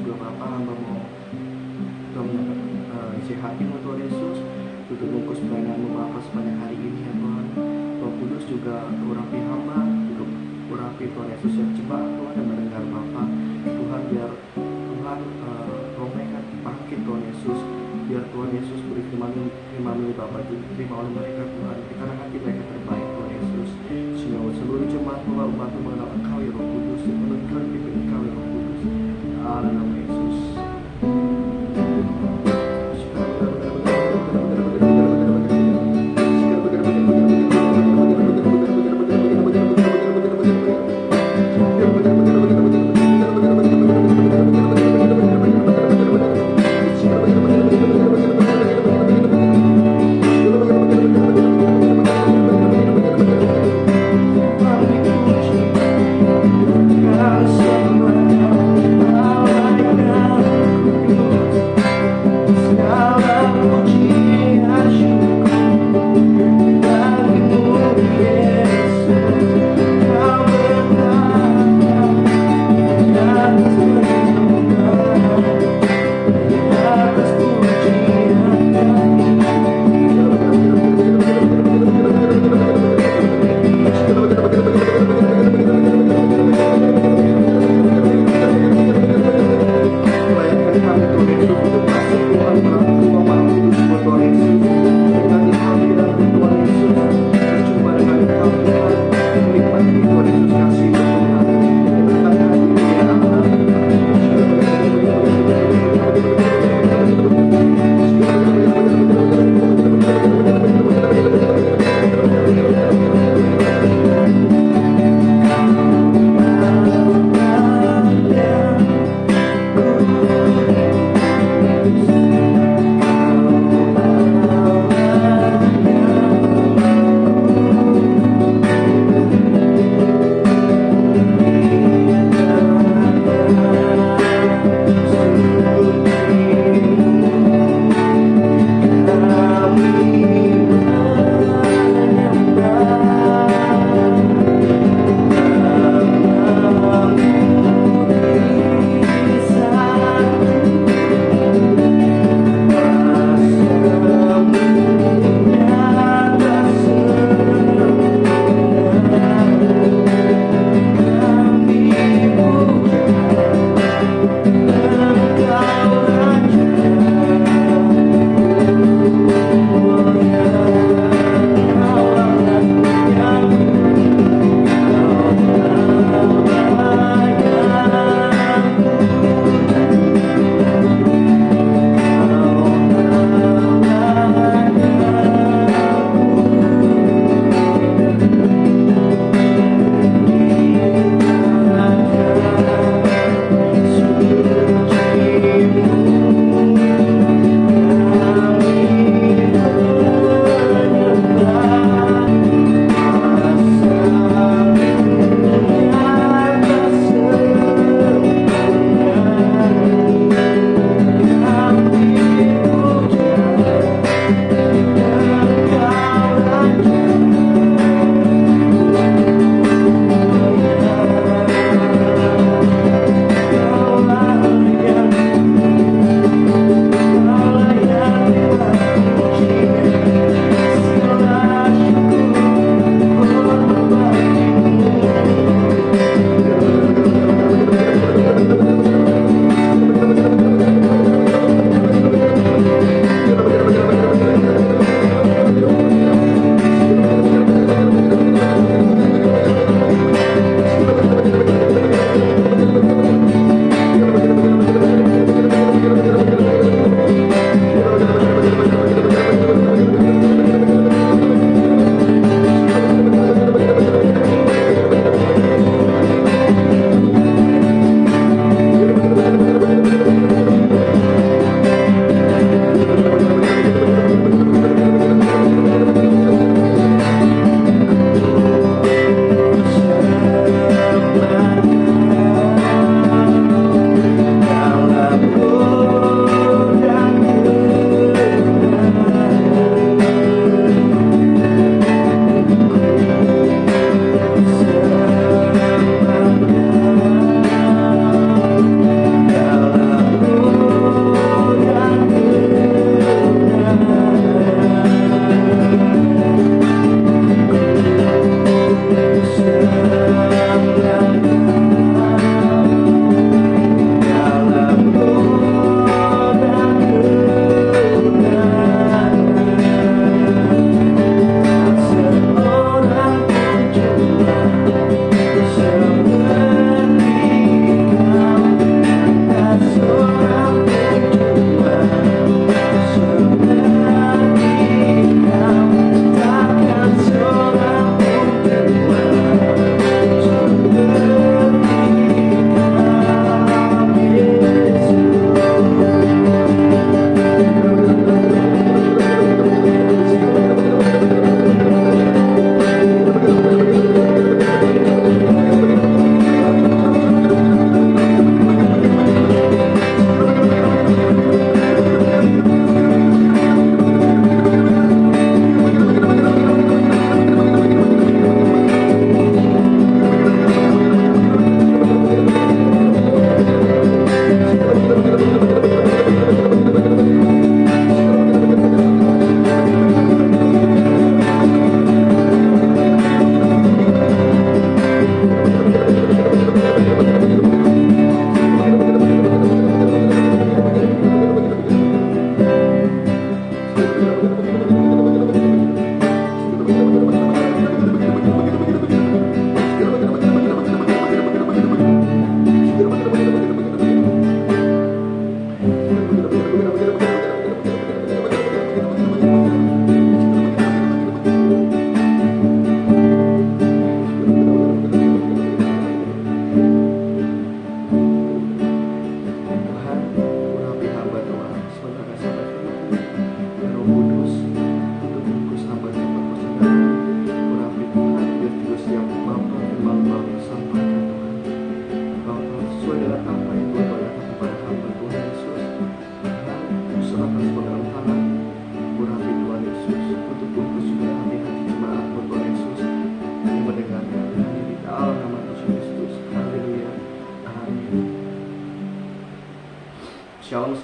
juga Bapak hamba mau isi hatimu Tuhan Yesus, tutup bungkus pelayananmu Bapak sepanjang hari ini ya Tuhan. Roh Kudus juga urapi hamba, untuk urapi Tuhan Yesus yang coba Tuhan dan mendengar Bapak. Tuhan biar Tuhan roh mereka bangkit Tuhan Yesus, biar Tuhan Yesus beri firman Bapak diterima oleh mereka Tuhan, karena hati mereka terbaik Tuhan Yesus. Sehingga seluruh jemaat umat mengenal Engkau ya Roh Kudus, menunjukkan pimpin Engkau ya Roh Kudus, dalam nama Yesus. Semua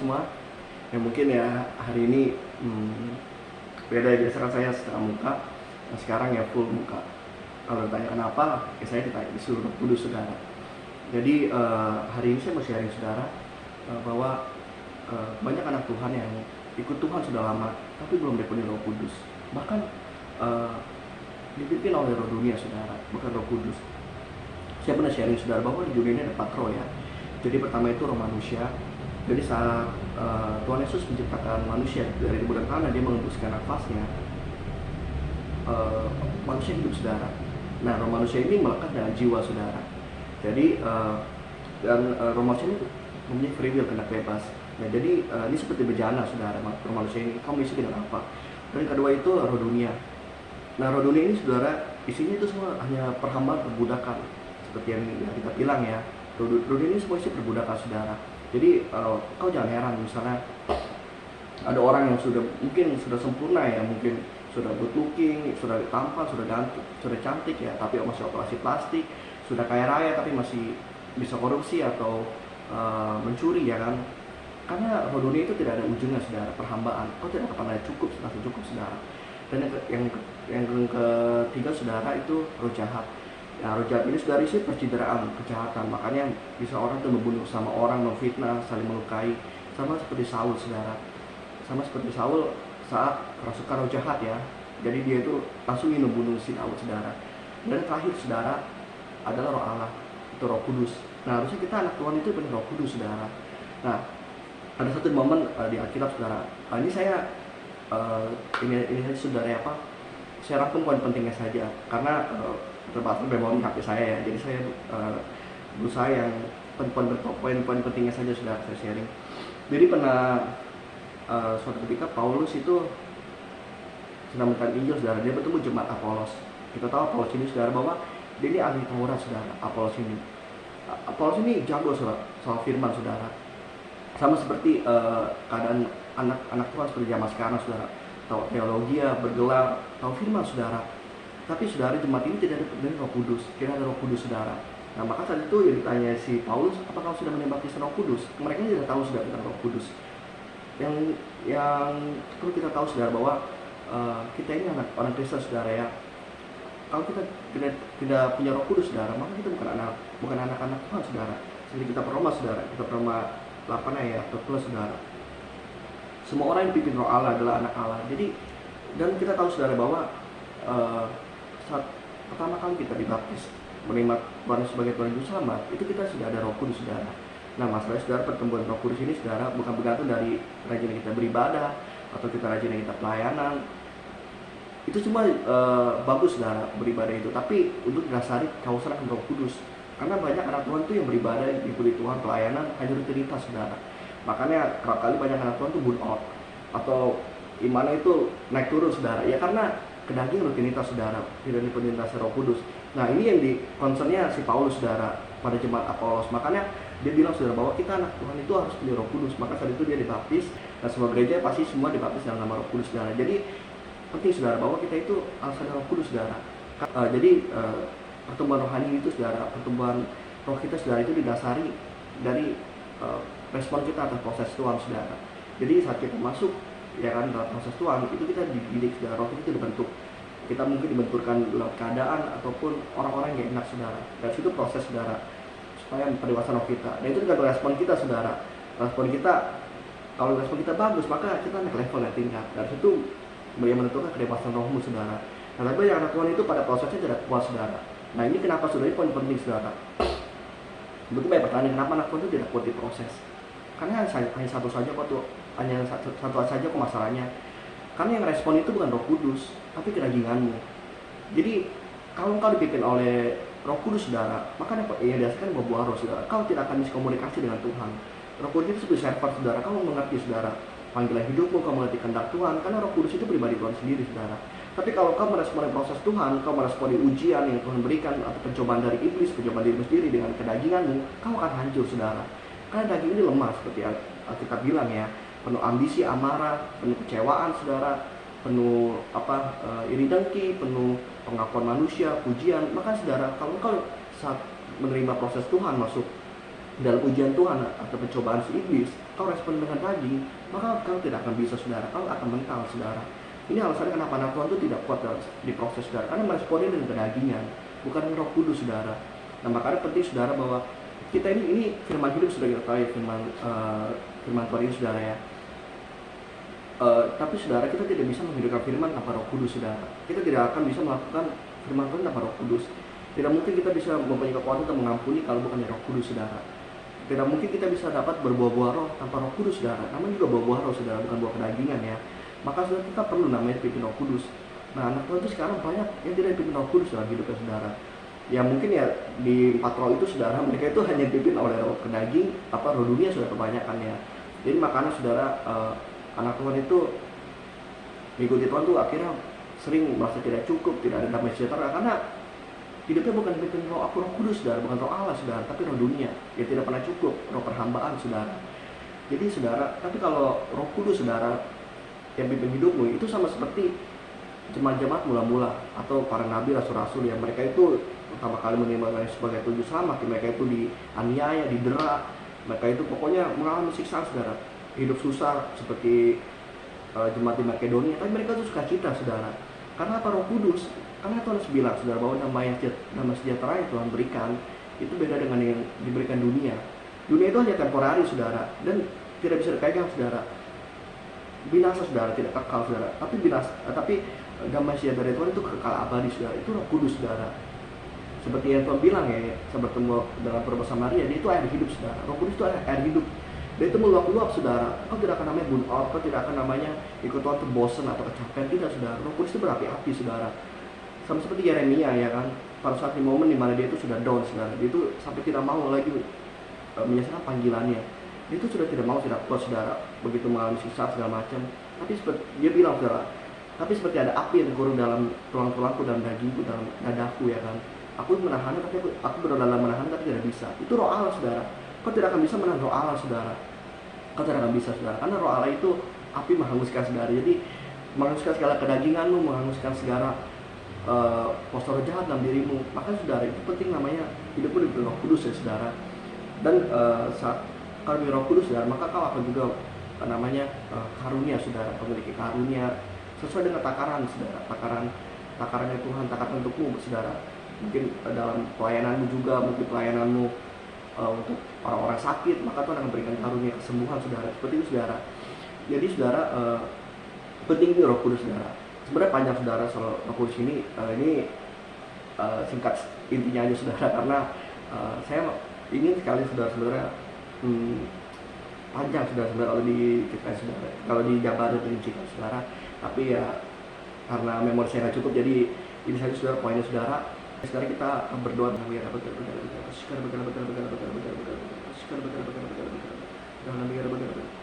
semua. Ya mungkin ya hari ini beda, biasa kan saya setengah muka, nah sekarang ya full muka. Kalau ditanya kenapa, ya saya ditanya disuruh Roh Kudus saudara. Jadi hari ini saya mau sharing saudara bahwa banyak anak Tuhan yang ikut Tuhan sudah lama, tapi belum dipenuhi Roh Kudus. Bahkan dipimpin oleh roh dunia saudara, bukan Roh Kudus. Saya pernah sharing saudara bahwa di dunia ini ada 4 roh ya. Jadi pertama itu roh manusia. Jadi saat Tuhan Yesus menciptakan manusia dari tubuh dan tanah, dia mengembuskan nafasnya, manusia hidup saudara. Nah, roh manusia ini melekat dengan jiwa saudara. Jadi roh manusia ini mempunyai free will, kehendak bebas. Nah, jadi ini seperti bejana saudara, roh manusia ini. Kamu isi dengan apa? Dan kedua itu roh dunia. Nah, roh dunia ini saudara, isinya itu semua hanya perhambaan, perbudakan. Seperti yang kita bilang ya, roh dunia ini semua isi perbudakan saudara. Jadi kau jangan heran misalnya ada orang yang mungkin sudah sempurna ya, mungkin sudah good looking, sudah tampan, sudah ganteng, sudah cantik ya, tapi masih operasi plastik, sudah kaya raya tapi masih bisa korupsi atau mencuri ya kan. Karena roh dunia itu tidak ada ujungnya saudara, perhambaan. Kau tidak akan pernah cukup, merasa cukup saudara. Dan yang ketiga saudara itu roh jahat. Nah, roh jahat ini saudara isi percideraan, kejahatan. Makanya bisa orang tuh membunuh sama orang, memfitnah, saling melukai. Sama seperti Saul saudara. Sama seperti Saul saat kerasukan roh jahat ya. Jadi dia itu langsung ingin membunuh si Daud saudara. Dan terakhir saudara adalah roh Allah, itu Roh Kudus. Nah, harusnya kita anak Tuhan itu benar Roh Kudus saudara. Nah, ada satu momen di Alkitab saudara. Ini saya ini saudara apa? Saya rangkum poin pentingnya saja karena terbatas memori HP saya ya. Jadi saya berusaha yang poin-poin pentingnya saja saudara saya sharing. Jadi pernah suatu ketika Paulus itu sedang mencari Injil saudara, dia bertemu jemaat Apolos. Kita tahu Apolos ini saudara bahwa dia ini ahli Taurat saudara. Apolos ini jago soal firman saudara. Sama seperti keadaan anak Tuhan seperti zaman sekarang saudara, tahu teologi, bergelar, tahu firman saudara. Tapi saudara, jemaat ini tidak ada dari Roh Kudus, tidak ada Roh Kudus saudara. Nah, maka saat itu yang ditanya si Paulus, apakah kau sudah menembaktis Roh Kudus? Mereka tidak tahu sudah tentang Roh Kudus. Yang perlu kita tahu saudara bahwa kita ini orang Kristen saudara ya. Kalau kita tidak punya Roh Kudus saudara, maka kita bukan anak-anak Tuhan saudara. Seperti kita Roma saudara, kita Roma 8 ayat 12 saudara. Semua orang yang dipimpin Roh Allah adalah anak Allah. Jadi dan kita tahu saudara bahwa saat pertama kali kita dibaptis menerima Tuhan sebagai Tuhan Juru Selamat, itu kita sudah ada Roh Kudus saudara. Nah, masalahnya saudara, pertemuan Roh Kudus ini saudara bukan bergantung dari rajinnya kita beribadah atau kita rajinnya kita pelayanan. Itu semua bagus saudara beribadah itu, tapi untuk didasari kausan akan Roh Kudus. Karena banyak anak Tuhan itu yang beribadah, dipuji Tuhan, pelayanan hanya rutinitas saudara. Makanya kerap kali banyak anak Tuhan itu burn out atau imannya itu naik turun saudara. Ya karena kedaging rutinitas saudara, tidak dipenuhi Roh Kudus. Nah, ini yang di concernnya si Paulus saudara pada jemaat Apolos. Makanya dia bilang saudara bahwa kita anak Tuhan itu harus punya Roh Kudus. Maka saat itu dia dibaptis, dan semua gereja pasti semua dibaptis dalam nama Roh Kudus saudara. Jadi penting saudara bahwa kita itu harus ada Roh Kudus saudara. Jadi pertumbuhan rohani itu saudara, pertumbuhan roh kita saudara itu didasari dari respon kita atas proses Tuhan saudara. Jadi saat kita masuk ya kan dalam proses Tuhan, itu kita dididik saudara, roh kita dibentuk. Kita mungkin dibenturkan dalam keadaan ataupun orang-orang yang enak saudara. Dari situ proses saudara supaya pendewasaan roh kita. Dan itu juga respon kita saudara. Respon kita, kalau respon kita bagus maka kita naik level, naik tingkat. Dari situ yang menentukan kedewasaan rohmu saudara. Nah, tapi yang anak Tuhan itu pada prosesnya tidak puas saudara. Nah, ini kenapa saudara, ini poin penting saudara. Betul banyak pertanyaan, kenapa anak Tuhan itu tidak kuat diproses? Karena hanya satu saja kok masalahnya. Karena yang respon itu bukan Roh Kudus, tapi keraginganmu. Jadi kalau engkau dipimpin oleh Roh Kudus saudara, maka yang dihasilkan buah roh saudara. Kau tidak akan miskomunikasi dengan Tuhan. Roh Kudus itu seperti server saudara. Kau mengerti saudara panggilan hidupmu, kau mengerti kehendak Tuhan. Karena Roh Kudus itu pribadi Tuhan sendiri saudara. Tapi kalau kau meresponi proses Tuhan, kau meresponi ujian yang Tuhan berikan atau pencobaan dari iblis, pencobaan dirimu sendiri dengan kedaginganmu, kau akan hancur saudara. Karena daging ini lemah seperti kita bilang ya, penuh ambisi, amarah, penuh kecewaan saudara, penuh iri dengki, penuh pengakuan manusia, pujian. Maka saudara, kalau engkau saat menerima proses Tuhan masuk dalam ujian Tuhan atau pencobaan si iblis, kau respon dengan daging, maka kau tidak akan bisa, saudara. Kau akan mental, saudara. Ini alasannya kenapa anak Tuhan itu tidak kuat di proses, saudara. Karena meresponnya dengan kedagingan, bukan Roh Kudus, saudara. Nah, makanya penting, saudara, bahwa kita ini firman hidup sudah kita tahu ya, firman Tuhan ini, saudara ya. Tapi saudara, kita tidak bisa menghidupkan firman tanpa Roh Kudus, saudara. Kita tidak akan bisa melakukan firman Tuhan tanpa Roh Kudus. Tidak mungkin kita bisa mempunyai kekuatan untuk mengampuni kalau bukan Roh Kudus, saudara. Tidak mungkin kita bisa dapat berbuah-buah roh tanpa Roh Kudus, saudara. Namanya juga buah-buah roh, saudara, bukan buah kedagingan ya. Maka saudara, kita perlu namanya dipimpin Roh Kudus. Nah, anak Tuhan itu sekarang banyak yang tidak dipimpin Roh Kudus dalam hidupnya, saudara. Ya mungkin ya di 4 roh itu, saudara, mereka itu hanya dipimpin oleh roh kedaging, roh dunia sudah kebanyakan ya. Jadi makanya, saudara, anak Tuhan itu mengikuti Tuhan tuh akhirnya sering merasa tidak cukup, tidak ada damai sejahtera, karena hidupnya bukan dipimpin roh Kudus, saudara, bukan roh Allah, saudara, tapi roh dunia yang tidak pernah cukup, roh perhambaan, saudara. Jadi, saudara, tapi kalau Roh Kudus, saudara, yang pimpin hidupmu, itu sama seperti jemaat-jemaat mula-mula atau para nabi, rasul-rasul yang mereka itu pertama kali menerima sebagai tujuh selamat, mereka itu dianiaya, didera, mereka itu pokoknya mengalami siksaan, saudara, hidup susah seperti jemaat di Makedonia, tapi mereka itu sukacita, saudara. Karena apa? Roh Kudus. Karena Tuhan harus bilang, saudara, bahwa damai sejahtera yang Tuhan berikan itu beda dengan yang diberikan dunia. Dunia itu hanya temporari, saudara, dan tidak bisa dipegang, saudara. Binasa, saudara, tidak kekal, saudara. Tapi damai sejahtera Tuhan itu kekal abadi, saudara. Itu Roh Kudus, saudara. Seperti yang Tuhan bilang ya, saya bertemu dengan perempuan Samaria, dia itu air hidup, saudara. Roh Kudus itu air hidup. Dia itu meluap-luap, saudara. Kau tidak akan namanya burn out, kau tidak akan namanya ikut Tuhan terbosan atau kecapean, tidak, saudara. Roh Kudus itu berapi-api, saudara. Sama seperti Yeremia ya kan, pada saat di momen dimana dia itu sudah down, saudara, dia itu sampai tidak mau lagi menyelesaikan panggilannya, dia itu sudah tidak mau, tidak kuat, saudara, begitu mengalami siksa segala macam. Tapi seperti dia bilang, saudara, tapi seperti ada api yang terkurung dalam tulang-tulangku, dalam dagingku, dalam dadaku ya kan, aku menahannya, tapi aku berusaha dalam menahan tapi tidak bisa. Itu roh Allah, saudara. Kau tidak akan bisa menahan roh Allah, saudara. Kau tidak akan bisa, saudara, karena roh Allah itu api menghanguskan, saudara. Jadi menghanguskan segala kedaginganmu, menghanguskan segala postur jahat dalam dirimu. Maka, saudara, itu penting namanya hidupmu di Roh Kudus ya, saudara. Dan saat kau di Roh Kudus, saudara, maka kau akan juga karunia, saudara, memiliki karunia sesuai dengan takaran, saudara, takarannya Tuhan, takaran untukmu, saudara. Mungkin dalam pelayananmu juga, mungkin pelayananmu untuk orang-orang sakit, maka Tuhan akan berikan karunia kesembuhan, saudara. Seperti itu, saudara. Jadi, saudara, penting ini Roh Kudus, saudara. Sebenarnya panjang, saudara, soal Roh Kudus ini singkat intinya aja, saudara, karena saya ingin sekali, saudara, sebenarnya panjang, saudara, kalau diceritain, saudara, kalau dijabarin diceritain, saudara. Tapi ya karena memori saya nggak cukup, jadi ini saja, saudara, poinnya, saudara. Sekarang kita berdoa dalam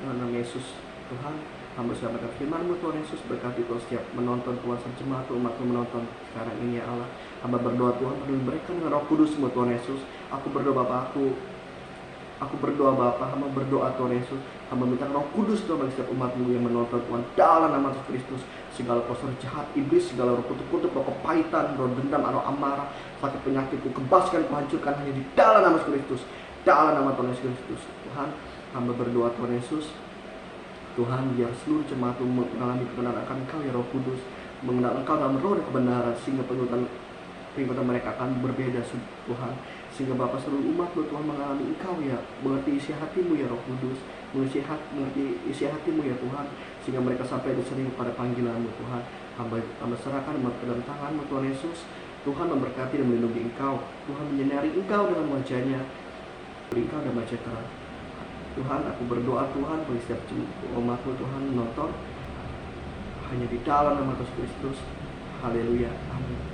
nama Yesus. Tuhan, hamba sudah mendengar firman-Mu, Tuhan Yesus. Berkati Tuhan setiap menonton, Tuhan, jemaat umat-Mu menonton sekarang ini ya Allah. Hamba berdoa, Tuhan, berikan dengan Roh Kudus-Mu, Tuhan Yesus. Aku berdoa, Bapa, aku berdoa, Bapa, hamba berdoa, Tuhan Yesus. Hamba minta Roh Kudus, Tuhan, bagi setiap umat-Mu yang menonton, Tuhan, dalam nama Yesus Kristus. Segala kuasa jahat iblis, segala roh kutuk-kutuk, roh kepahitan, roh dendam, roh amarah, sakit penyakitku, kebaskan, kuhancurkan hanya di dalam nama Yesus Kristus, dalam nama Tuhan Yesus Kristus. Tuhan, hamba berdoa, Tuhan Yesus. Tuhan, biar seluruh jemaat-Mu mengalami kebenaran akan Engkau ya Roh Kudus, mengenal Engkau dalam roh dan kebenaran, sehingga pengikutan mereka akan berbeda, Tuhan. Sehingga Bapa, seluruh umat-Mu, Tuhan, mengalami Engkau ya, mengerti isi hati-Mu ya Roh Kudus, mengerti isi hati-Mu ya Tuhan, sehingga mereka sampai disering pada panggilan-Mu, Tuhan. Hamba serahkan ke dalam tangan-Mu, Tuhan Yesus. Tuhan memberkati dan melindungi Engkau, Tuhan menyinari Engkau dengan wajah-Nya, beri Engkau damai sejahtera. Tuhan, aku berdoa, Tuhan, bagi setiap umat-Mu, Tuhan, menonton hanya di dalam nama Yesus Kristus. Haleluya, amin.